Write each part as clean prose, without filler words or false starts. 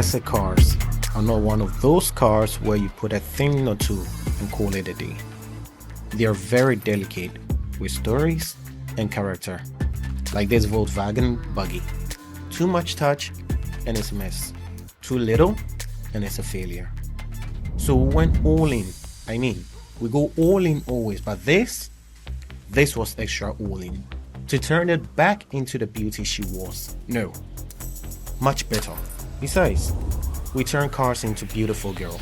classic cars are not one of those cars where you put a thing or two and call it a day. They are very delicate with stories and character, like this Volkswagen buggy. Too much touch and it's a mess. Too little and it's a failure. So we went all in. I mean, we go all in always, but this was extra all in. To turn it back into the beauty she was. No, much better. Besides, we turn cars into beautiful girls.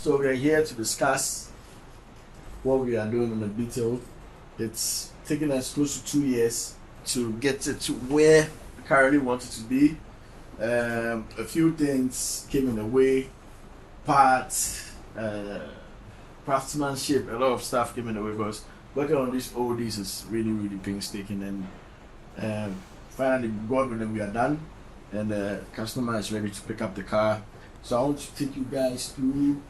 So we're here to discuss what we are doing on the Beetle. It's taken us close to 2 years to get it to where we currently want it to be. A few things came in the way, parts, craftsmanship, a lot of stuff came in the way because working on these oldies is really painstaking, and finally God willing we are done and the customer is ready to pick up the car. So I want to take you guys through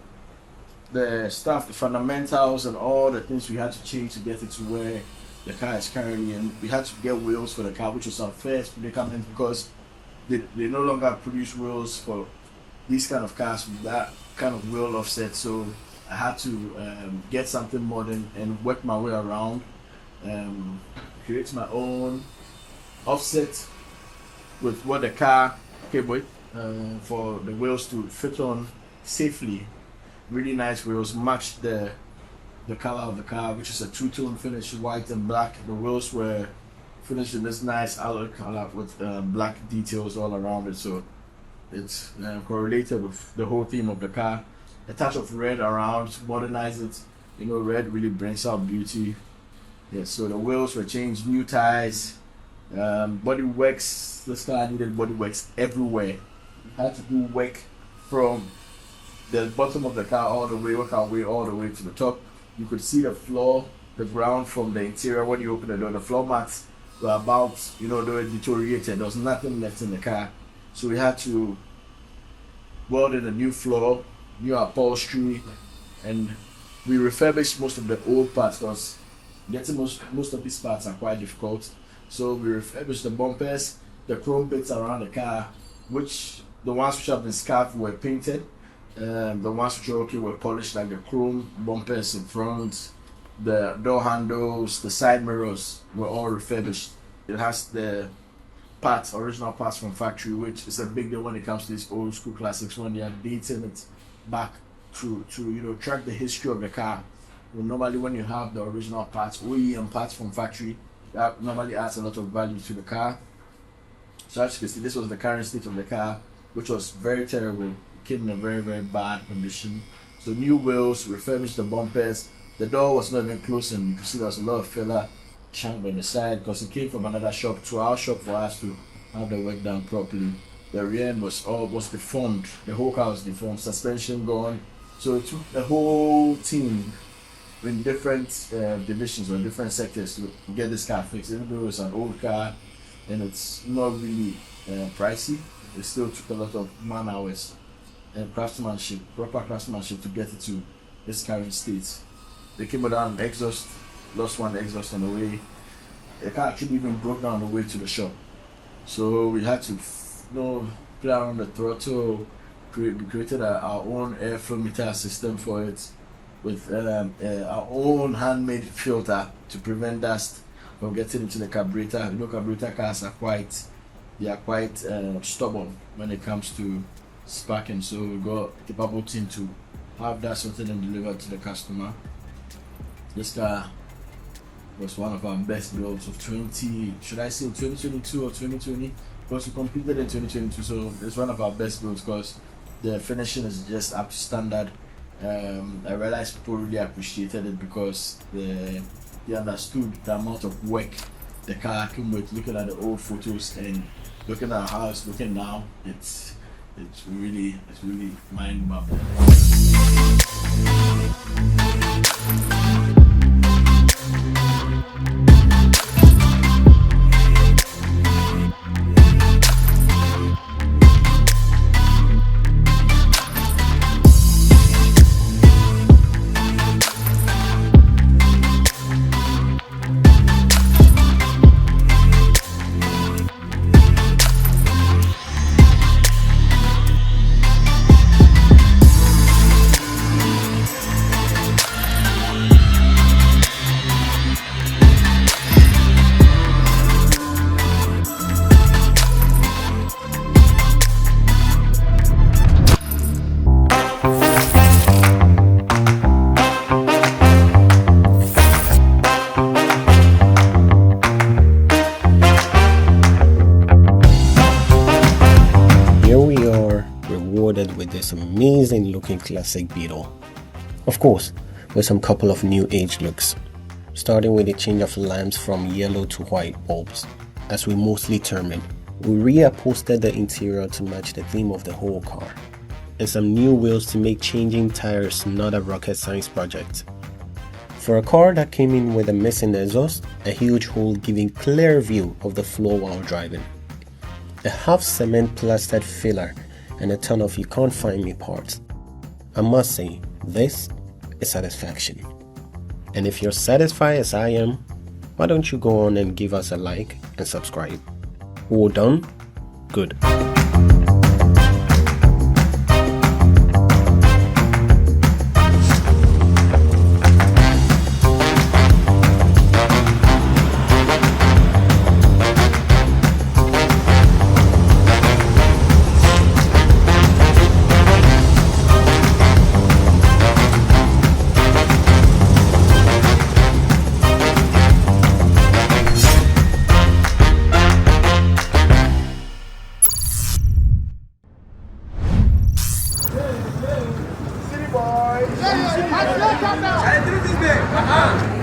the stuff, the fundamentals and all the things we had to change to get it to where the car is currently, and we had to get wheels for the car, which was our first predicament because they no longer produce wheels for these kind of cars with that kind of wheel offset. So I had to get something modern and work my way around, create my own offset with what the car came with for the wheels to fit on safely. Really nice wheels, matched the color of the car, which is a two-tone finish, white and black. The wheels were finished in this nice alloy color with black details all around it, so it's correlated with the whole theme of the car. A touch of red around to modernize it. You know, red really brings out beauty. Yeah, so the wheels were changed, new tires, Bodyworks. This car needed Bodyworks everywhere. We had to do work from the bottom of the car all the way, work our way all the way to the top. You could see the floor, the ground from the interior. When you open the door, the floor mats were about, they were deteriorated. There was nothing left in the car. So we had to weld in a new floor, new upholstery, and we refurbished most of the old parts because getting most of these parts are quite difficult. So we refurbished the bumpers, the chrome bits around the car, which the ones which have been scarred were painted. The ones which are okay were polished, like the chrome bumpers in front, the door handles, the side mirrors were all refurbished. It has the original parts from factory, which is a big deal when it comes to these old school classics when they are dating it back to track the history of the car. Normally when you have the original parts, OEM parts from factory, that normally adds a lot of value to the car. So as you can see, this was the current state of the car, which was very terrible. Came in a very bad condition. So new wheels, refurbished the bumpers. The door was not even closed, and you can see there was a lot of filler chamber on the side because it came from another shop to our shop for us to have the work done properly. The rear end was deformed. The whole car was deformed, suspension gone. So it took the whole team in different divisions or different sectors to get this car fixed. Even though it's an old car and it's not really pricey, it still took a lot of man hours and craftsmanship, proper craftsmanship to get it to its current state. They came without an exhaust, lost one exhaust on the way. The car actually even broke down on the way to the shop. So we had to play around the throttle. We created our own airflow meter system for it with our own handmade filter to prevent dust from getting into the carburetor. Carburetor cars are quite stubborn when it comes to sparking, so we got a capable team to have that sorted and delivered to the customer. This car was one of our best builds of 2022 or 2020, because we completed in 2022, so it's one of our best builds because the finishing is just up to standard. I realized people really appreciated it because they understood the amount of work the car came with. Looking at the old photos and looking at how it's looking now, it's really mind-boggling. rewarded with this amazing looking classic Beetle. Of course, with some couple of new age looks, starting with a change of lamps from yellow to white bulbs, as we mostly term it. We reupholstered the interior to match the theme of the whole car, and some new wheels to make changing tires not a rocket science project. For a car that came in with a missing exhaust, a huge hole giving clear view of the floor while driving, a half cement plastered filler, and a ton of you can't find me parts. I must say, this is satisfaction. And if you're satisfied as I am, why don't you go on and give us a like and subscribe? All done? Good. City boy. Allez, through this way.